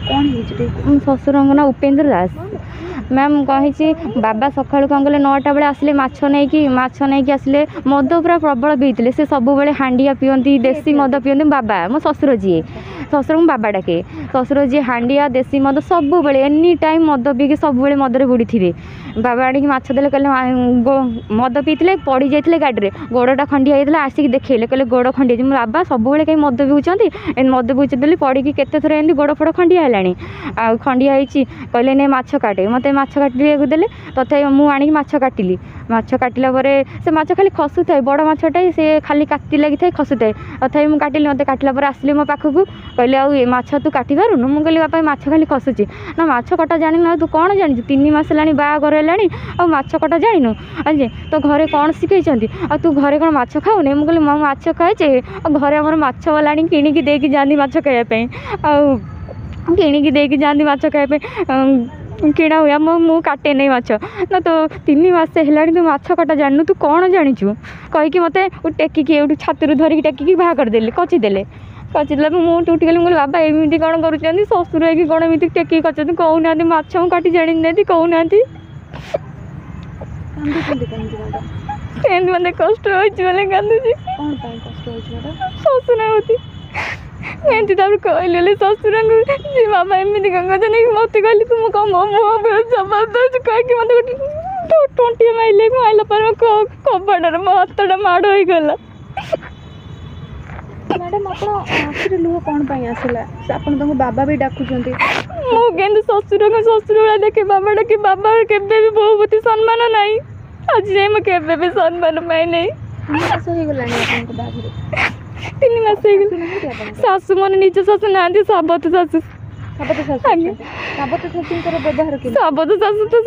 कौन शशुर ना उपेन्द्र दास मैम कही बाबा सका कौन कले 9टा बेले आसिले माछ नहीं आसिले मद पूरा प्रबल पीते से सब बड़े हांडिया पियंती देसी मद पियंती बाबा मो शशुर जी शशुर को बाबा डाके शशुर जी हांडिया देसी मद सब बेले एनी टाइम मद पीके सब बेले मदरे बुड़ी थे बाबा आनिक माछ देले कहले मद पीते पड़ी जाते गाड़ी में गोड़टा खंडिया होता आसिक देखले कहले गोड़ खंडिया बाबा सब बेले कहीं मद पिउछंती मद पिउछे पड़ी केते थर एमती गोड़ फोड़ खंडिया है आ खंडिया होती कहले नहीं माछ काटे मत माछ काटिक देले तथा मुझे माछ काटिली माछ काटिला से माछ खाली खसु थाए बड़ माछटाई से खाली काटी लगी था खसु थाए तथा मुझे काटिली मत काटिला आसिले मो पाखक कहले आछ तू काटी पारुनु मुझे कहली बापा माछ खाली खसुची ना माछ कटा जानी ना तू कौन जानी 3 मास है बाहागर है आ माछ कटा जानु आज तो घरे कौन शिखई आ तू घरे कौन माछ खाऊनी मुझे कहली माछ खाए घरे आम माछ वाला किणिकी देकी जाती माछ खायापी किणिकी देकी जाती माछ खायापी किणा हुआ मु काटे नहीं माछ ना तो 3 मास है तू माछ कटा जानू तू कौन जाचु कहीकि मत टेकिकी छाती धरिकी टेकिकी बाहा करदेले कचिदेले कचिदेला मुझे उठिगली मुझे बाबा एमती कौन कर शशुर है कि कौन एमती टेकिकी कर कहूना माछ मु काटी जानी ना कहूना मत कष्ट होने कांदुची शशुर होती एमती कहले शशुर जी बाबा एमती कौन कर मत कहली तुम कम मुँह जबरदस्त कहीं मत टोटी माइले आइला पर कबाड़ मो हाथटा माड़ हो गला मैडम आप लुह कौन आसला आप बाबा भी डाकुंट मुझे शशुर को शशुर भाई देखे बाबा डाके बाबा के बहु प्रति सम्मान ना आज जाए मुझे भी सम्मान पाई नहीं 3 मास शाशु मन निज शाशु ना साबत शाशु साबत व्यवहार साबत शाशु तो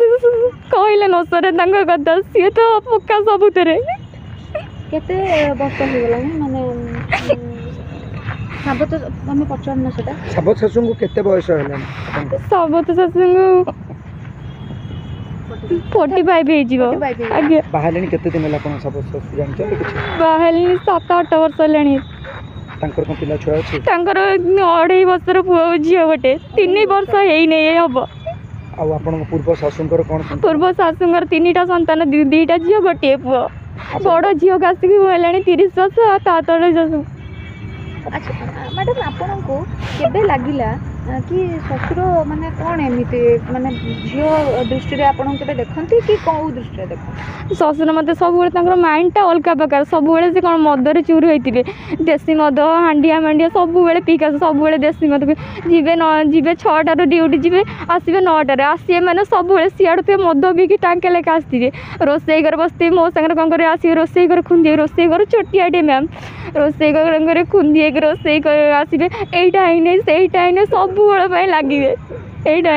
कहले न सर कथा सी तो पक्का सबुतरे केते वर्ष हो गला माने साबत हमें पचारना सेटा साबत शाशु को केते बयस होला साबत शाशु को 45 हो आगे बाहलेनी केते दिन होला कोन साबत शाशु जान छ कुछ बाहलेनी 7-8 वर्ष लेनी तांकर को पिला छुआ अछि तांकर 2.5 वर्षर पुओ झियो गोटे 3 वर्ष हेई नै हबो आ आपन पूर्व शाशुंकर कोन पूर्व शाशुंकर 3टा संतान 2टा झियो गोटे पुओ बड़ झियो कासिकी होलानी 30 वर्ष ता तळे जसु अच्छा मैडम आपन को केबे लागिला कि शशुर माने कौन एमती माने झियो दृष्टि रे आपन केबे देखंती कि कौ दृष्टि रे देखंती शशुर मत सब बेले माइंडटा अलग प्रकार सब बेले से कौन मदर चूर होते देसी मद हांडिया मांडिया सब बेले पिक आस सब बेले देसी मद जीवे न जीवे 6टार ड्यूटी जीवे आसवे 9टार आसवे मैंने सब बेले सियाड़े मद पीकी टांके लेके आसवे रोसई घर बसते मो सागर कौन कर आसवे रोसई घर खुंदी रोसई घर छोटियाटे मैम रोसई घर खुंदी रोसई आसवे एटा आईने सेटा आईने सब बेले लगे एटा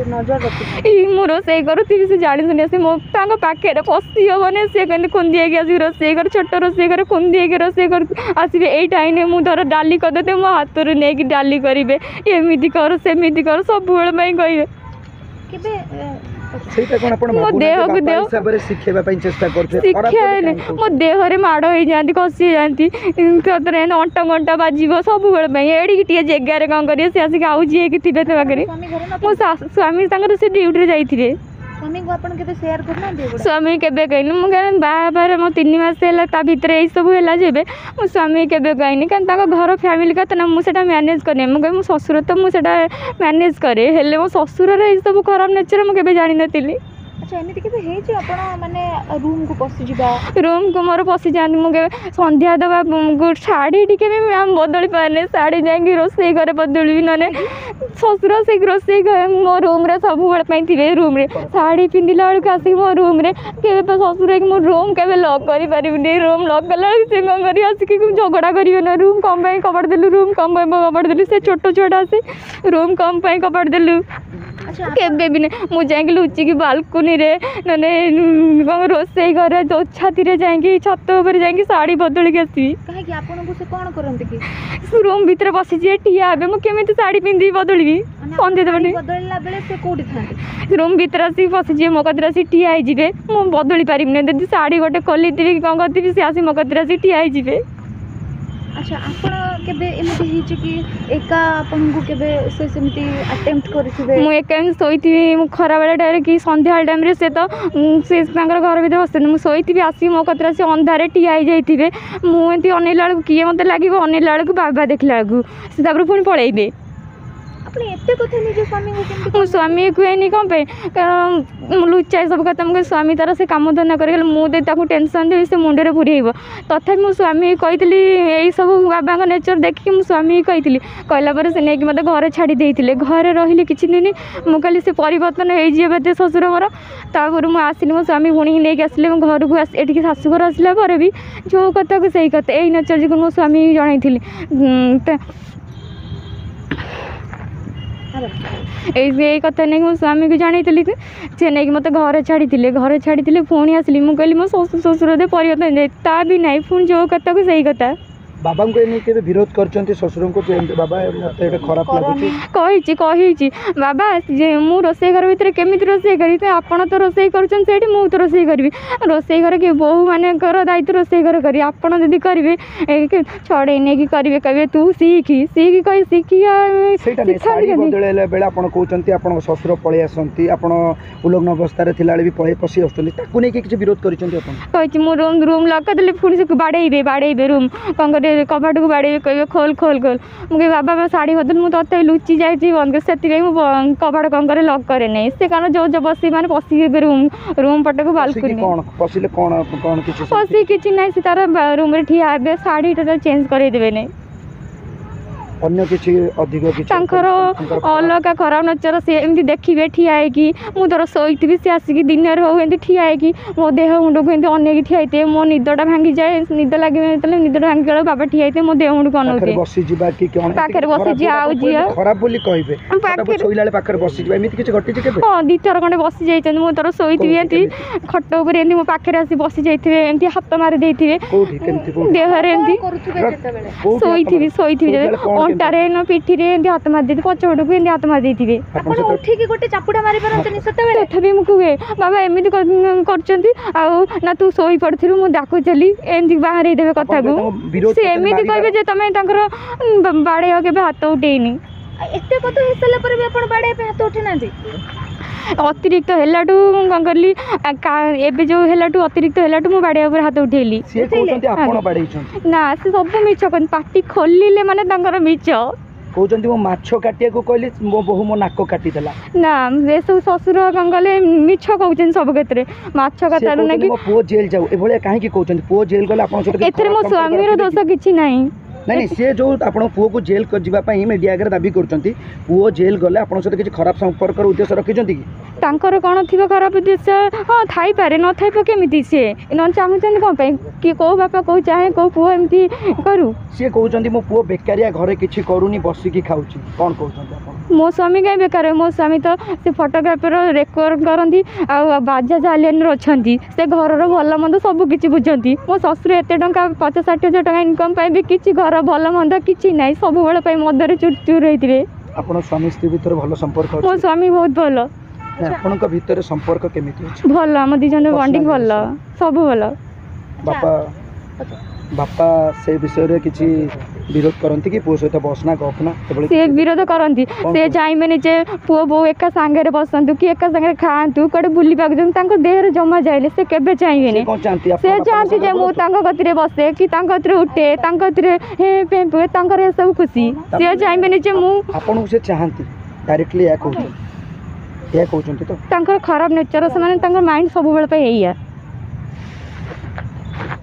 नजर रखी मु रोसई करुथी से जानी सुनी आसे मो पाखे पशि हेने सी कहते खुंदी आस रोसई कर छोट रोसई कर खुंदी रोसई कर आसवे एटा आईने मुझ धर डाली करदे मो हाथ रू नहीं डाली करेंगे एमती कर सेमती कर सब कहे मो देह को देह शिक्षा मो देहरे माड़ हो जाती खसी जाती अंटा घंटा बाजब सब एड़ी टे जगार कौन करेंगे सी आसिक आउे थे पाखे मो स्वामी से ड्यूटी जाइए स्वामी केबे कहनी मुझे बाहर मो 3 मास है भितर यही सब है जब मो स्वामी केबे कहनी कहीं घर फैमिली कहते ना मुझे मैनेज करनी मुझे मो शशुर तो मुझे मैनेज करे हेले मो शशुर सब खराब नेचर मुझे जानी नी अच्छा एमती केबे माने रूम को पसी जिबा रूम को मोर पसी जाती मुझे संध्या दवा शाढ़ी टी भी मैम बदली पाने शाढ़ी जाकि रोसई घर बदलि ना शशुर से रोसई मो रूम रे सब थे रूम रे शाढ़ी पिंधिला बेलू आसिक मो रूम रे के शशुर मो रूम के लॉक करें रूम लॉक कला से कौन कर आसिक झगड़ा करेंगे ना रूम कम कबाड़ देलु रूम कम कबाड़ देलु से छोट छोटा आसे रूम कम कबाड़ देलु केबे भी नहीं मुझे लुचिकी बालकुनी रे ना कौन रोसई घर छाती जाकि छत उपर जाकि शाढ़ी बदल के आसवी रूम भितर बसी ठिया हे मुझे शाढ़ी पिंधि बदलि संध्या रूम भितर आसिक बसी मो कतिर आसिक ठिया होइजिबे मु बदली पारिबिनी शाढ़ी गोटे खोली कौन करती सी आसी मो कतिर आसिक ठिया होइजिबे ଆଚ୍ଛା ଆପଣ କେବେ ଏମିତି ହେଇଛି କି ଏକା ଆପଣଙ୍କୁ କେବେ ସେ ସେମିତି ଆଟେମ୍ପ୍ଟ କରିଥିବେ? ମୁଁ ଏକା ଏମିତି ଶୋଇଥିବି, ମୁଁ ଖରାବେଳେ ଟାଇମ୍ରେ କି ସନ୍ଧ୍ୟାବେଳେ ଟାଇମ୍ରେ ସେ ତ ସେ ତାଙ୍କର ଘର ଭିତରେ ବସିଛନ୍ତି, ମୁଁ ଶୋଇଥିବି ଆସିକି ମୋ କତିରେ ଆସି ଅନ୍ଧାରେ ଠିଆ ହେଇଯାଇଥିବେ, ମୁଁ ଏମିତି ଅନେଇଲା ବେଳକୁ କିଏ ମୋତେ ଲାଗିବ, ଅନେଇଲା ବେଳକୁ ବାବା ଦେଖିଲା ବେଳକୁ ସେ ତାପରେ ପୁଣି ପଳେଇବେ। ଆପଣ ଏତେ କଥା ନିଜ ସ୍ୱାମୀଙ୍କୁ କେମିତି ମୁଁ ସ୍ୱାମୀ କୁହେନି କ'ଣ ପାଇଁ, କାରଣ ମୁଁ ଲୁଚାଏ ସବୁ କଥା। ମୁଁ ସ୍ୱାମୀ ତାର ସେ କାମ ଧନ୍ଦା କରିଗଲେ ମୁଁ ଯଦି ତାକୁ ଟେନସନ୍ ଦେବି ସେ ମୁଣ୍ଡରେ ପୁରେଇବ। ତଥାପି ମୁଁ ସ୍ୱାମୀ କହିଥିଲି ଏଇସବୁ ବାବାଙ୍କ ନେଚର୍ ଦେଖିକି ମୁଁ ସ୍ୱାମୀ କହିଥିଲି, କହିଲା ପରେ ସେ ନେଇକି ମୋତେ ଘରେ ଛାଡ଼ି ଦେଇଥିଲେ। ଘରେ ରହିଲି କିଛି ଦିନ, ମୁଁ କହିଲି ସେ ପରିବର୍ତ୍ତନ ହେଇଯିବ ବୋଧେ ଶ୍ୱଶୁର ମୋର। ତାପରେ ମୁଁ ଆସିଲି, ମୋ ସ୍ୱାମୀ ପୁଣିକି ନେଇକି ଆସିଲେ ମୋ ଘରକୁ ଏଠିକି ଶାଶୁଘର ଆସିଲା ପରେ ବି ଯେଉଁ କଥାକୁ ସେଇ କଥା, ଏଇ ନେଚର୍ ଯୋଗୁଁ ମୋ ସ୍ୱାମୀ ଜଣାଇଥିଲି। ଏଇ କଥା ନେଇକି ମୋ ସ୍ୱାମୀକୁ ଜଣାଇଥିଲି, ସେ ନେଇକି ମୋତେ ଘରେ ଛାଡ଼ିଥିଲେ ପୁଣି ଆସିଲି। ମୁଁ କହିଲି ମୋ ଶ୍ୱଶୁର ଦେ ପରିବର୍ତ୍ତନ ହେଇଯାଏ, ତା ବି ନାହିଁ, ପୁଣି ଯେଉଁ କଥାକୁ ସେଇ କଥା। ବାବାଙ୍କୁ ଏ ନେଇ କେବେ ବିରୋଧ କରିଛନ୍ତି ଶ୍ୱଶୁରଙ୍କୁ ଯେ ଏମିତି ବାବା ମୋତେ ଏଇଟା ଖରାପ ଲାଗୁଛି? କହିଛି ବାବା ଯେ ମୁଁ ରୋଷେଇ ଘର ଭିତରେ କେମିତି ରୋଷେଇ କରିବି, ଆପଣ ତ ରୋଷେଇ କରୁଛନ୍ତି ସେଇଠି, ମୁଁ ତ ରୋଷେଇ କରିବି। ରୋଷେଇ ଘର କି ବୋହୂ ମାନଙ୍କର ଦାୟିତ୍ୱ ରୋଷେଇ ଘର କରିବେ, ଆପଣ ଯଦି କରିବେ ଛଡ଼େଇ ନେଇକି କରିବେ, କହିବେ ତୁ ଶିଖି ଶିଖିବା ସେଇଟା ନାହିଁ, ଶାଢ଼ୀ ବଦଳେଇଲା ବେଳେ ଆପଣ କହୁଛନ୍ତି ଆପଣଙ୍କ ଶ୍ୱଶୁର ପଳେଇ ଆସନ୍ତି, ଆପଣ ଉଲଗ୍ନ ଅବସ୍ଥାରେ ଥିଲାବେଳେ ବି ପଳେଇ ପଶି ଆସୁଛନ୍ତି, ତାକୁ ନେଇକି କିଛି ବିରୋଧ କରିଛନ୍ତି ଆପଣ? କହିଛି ମୁଁ ରୁମ୍ ଲକ୍ କରିଦେଲେ ପୁଣି ସେ ବାଡ଼େଇବେ ରୁମ୍ କ'ଣ କରିବେ, କବାଟକୁ ବାଡ଼େଇବେ, କହିବେ ଖୋଲ। ମୁଁ କହିବି ବାବା ମୋ ଶାଢ଼ୀ ବଦଳ, ମୁଁ ତଥାପି ଲୁଚି ଯାଇଛି ବନ୍ଦ କରି, ସେଥିପାଇଁ ମୁଁ କବାଟ କ'ଣ କରେ ଲକ୍ କରେ ନାହିଁ। ସେ କାରଣ ଯେଉଁ ବସି ମାନେ ପଶିବେ ରୁମ୍ ପଟକୁ ବାଲକୁନି। ପଶିଲେ କ'ଣ କିଛି ନାହିଁ, ସେ ତାର ରୁମ୍ରେ ଠିଆ ହେବେ, ଶାଢ଼ୀଟା ଚେଞ୍ଜ କରେଇଦେବେ ନାହିଁ। ଅନ୍ୟ କିଛି ଅଧିକ କିଛି ତାଙ୍କର ଅଲଗା ଖରାପ ନେଚର, ସେ ଏମିତି ଦେଖିବେ ଠିଆ ହେଇକି, ମୁଁ ଧର ଶୋଇଥିବି ସେ ଆସିକି ଦିନରେ ହଉ ଏମିତି ଠିଆ ହେଇକି ମୋ ଦେହ ମୁଣ୍ଡକୁ ଏମିତି ଅନେଇକି ଠିଆ ହେଇଥିବେ, ମୋ ନିଦଟା ଭାଙ୍ଗିଯାଏ, ନିଦ ଲାଗିବ ଯେତେବେଳେ ନିଦଟା ଭାଙ୍ଗିଗଲା ବାବା ଠିଆ ହେଇଥିବେ ମୋ ଦେହ ମୁଣ୍ଡକୁ ଅନେଇଥିବେ, ବସିଯିବା କି କ'ଣ ପାଖରେ ବସିଯିବା, ଆଉ ଝିଅ ଖରାପ ବୋଲି କହିବେ, ଶୋଇଲା ବେଳେ ପାଖରେ ବସିଯିବା, ଏମିତି କିଛି ଘଟିଛି କେବେ? ହଁ 2 ଥର ଖଣ୍ଡେ ବସି ଯାଇଛନ୍ତି, ମୁଁ ଧର ଶୋଇଥିବି ଏମିତି ଖଟ ଉପରେ ଏମିତି ମୋ ପାଖରେ ଆସି ବସି ଯାଇଥିବେ, ଏମିତି ହାତ ମାରି ଦେଇଥିବେ ଦେହରେ, ଏମିତି ଶୋଇଥିବି ଅଣ୍ଟାରେ ପିଠିରେ ଏମିତି ହାତ ମାରି ଦେଇଥିବେ, ପଛପଟକୁ ଏମିତି ହାତ ମାରି ଦେଇଥିବେ। ଆପଣ ଉଠିକି ଗୋଟେ ଚାପୁଡ଼ା ମାରି ପାରନ୍ତିନି ସେତେବେଳେ? ତଥାପି ମୁଁ କୁହେ ବାବା ଏମିତି କରୁଛନ୍ତି, ଆଉ ନା ତୁ ଶୋଇ ପଡ଼ିଥିଲୁ ମୁଁ ଡାକୁଥିଲି, ଏମିତି ବାହାରେଇ ଦେବେ କଥାକୁ। ସେ ଏମିତି କହିବେ ଯେ ତମେ ତାଙ୍କର ବାଡ଼େଇବ କେବେ ହାତ ଉଠେଇନି। ଏତେ କଥା ହେଇସାରିଲା ପରେ ବି ଆପଣ ବାଡ଼େଇବା ପାଇଁ ହାତ ଉଠେଇ ନାହାନ୍ତି? ଅତିରିକ୍ତ ହେଲାଠୁ ମୁଁ କ'ଣ କଲି, ଏବେ ଯେଉଁ ହେଲାଠୁ ଅତିରିକ୍ତ ହେଲାଠୁ ମୁଁ ବାଡ଼େଇବା ଉପରେ ହାତ ଉଠେଇଲି। ନା ସେ ସବୁ ମିଛ କହନ୍ତି, ପାଟି ଖୋଲିଲେ ମାନେ ତାଙ୍କର ମିଛ କହୁଛନ୍ତି। ମୁଁ ମାଛ କାଟିବାକୁ କହିଲି ମୋ ବୋହୂ ମୋ ନାକ କାଟିଦେଲା। ନା ଏସବୁ ଶ୍ୱଶୁର କ'ଣ କଲେ ମିଛ କହୁଛନ୍ତି ସବୁ କ୍ଷେତ୍ରରେ, ମାଛ କଥାରୁ ନେଇକି ମୋ ପୁଅ ଜେଲ୍ ଯାଉ ଏଭଳିଆ କାହିଁକି କହୁଛନ୍ତି? ପୁଅ ଜେଲ୍ ଗଲେ ଆପଣଙ୍କ ସହିତ ଏଥିରେ ମୋ ସ୍ୱାମୀର ଦୋଷ କିଛି ନାହିଁ। ନାଇଁ ସେ ଯେଉଁ ଆପଣ ପୁଅକୁ ଜେଲ୍ ଯିବା ପାଇଁ ମିଡ଼ିଆ ଆଗରେ ଦାବି କରୁଛନ୍ତି, ପୁଅ ଜେଲ୍ ଗଲେ ଆପଣଙ୍କ ସହିତ କିଛି ଖରାପ ସମ୍ପର୍କର ଉଦ୍ଦେଶ୍ୟ ରଖିଛନ୍ତି କି? ତାଙ୍କର କ'ଣ ଥିବ ଖରାପ ଉଦ୍ଦେଶ୍ୟ? ହଁ ଥାଇପାରେ, ନଥାଇବ କେମିତି? ସିଏ ନ ଚାହୁଁଛନ୍ତି କ'ଣ ପାଇଁ? କିଏ କେଉଁ ବାପା କେଉଁ ଚାହେଁ କେଉଁ ପୁଅ ଏମିତି କରୁ? ସିଏ କହୁଛନ୍ତି ମୋ ପୁଅ ବେକାରିଆ, ଘରେ କିଛି କରୁନି, ବସିକି ଖାଉଛି, କ'ଣ କହୁଛନ୍ତି ଆପଣ? ମୋ ସ୍ୱାମୀ କାହିଁ ବେକାର? ମୋ ସ୍ୱାମୀ ତ ସେ ଫଟୋଗ୍ରାଫର, ରେକର୍ଡ କରନ୍ତି, ଆଉ ବାଜାଜ ଆଲିୟନ୍ରେ ଅଛନ୍ତି, ସେ ଘରର ଭଲ ମନ୍ଦ ସବୁ କିଛି ବୁଝନ୍ତି। ମୋ ଶ୍ୱଶୁର ଏତେ ଟଙ୍କା 50-60 ହଜାର ଟଙ୍କା ଇନକମ୍ ପାଇଁ ବି କିଛି ଘର ଭଲ ମନ୍ଦ କିଛି ନାହିଁ, ସବୁବେଳେ ପାଇଁ ମଦରେ ଚୁର ହେଇଥିବେ। ଆପଣ ସ୍ୱାମୀ ସ୍ତ୍ରୀ ଭିତରେ ଭଲ ସମ୍ପର୍କ ଅଛି? ମୋ ସ୍ୱାମୀ ବହୁତ ଭଲ। ଆପଣଙ୍କ ଭିତରେ ସମ୍ପର୍କ କେମିତି ଅଛି? ଭଲ, ଆମ 2 ଜଣ ବଣ୍ଡିଂ ଭଲ, ସବୁ ଭଲ। ବାପା ସେ ବିଷୟରେ କିଛି ବିରୋଧ କରନ୍ତି କି ପୁଅ ସହିତ ବସନା ଗପନା? ସେ ବିରୋଧ କରନ୍ତି, ସେ ଚାହିଁବେନି ଯେ ପୁଅ ବୋଉ ଏକା ସାଙ୍ଗରେ ବସନ୍ତୁ କି ଏକା ସାଙ୍ଗରେ ଖାଆନ୍ତୁ, କୁଆଡ଼େ ବୁଲିବାକୁ ଯାଆନ୍ତୁ, ତାଙ୍କ ଦେହରେ ଜମା ଯାଇଲେ ସେ କେବେ ଚାହିଁବେନି। ସେ ଚାହାନ୍ତି ଯେ ମୁଁ ତାଙ୍କ କତିରେ ବସେ କି ତାଙ୍କ କତିରେ ଉଠେ, ତାଙ୍କ କତିରେ ହୁଏ, ତାଙ୍କର ଏସବୁ ଖୁସି। ସେ ଚାହିଁବେନି ଯେ ମୁଁ ଆପଣଙ୍କୁ ସେ ଚାହାନ୍ତି ଡାଇରେକ୍ଟଲି ଏହା କହୁଛନ୍ତି ତ? ତାଙ୍କର ଖରାପ ନେଚର, ସେମାନେ ତାଙ୍କର ମାଇଣ୍ଡ ସବୁବେଳେ ପାଇଁ ଏଇଆ।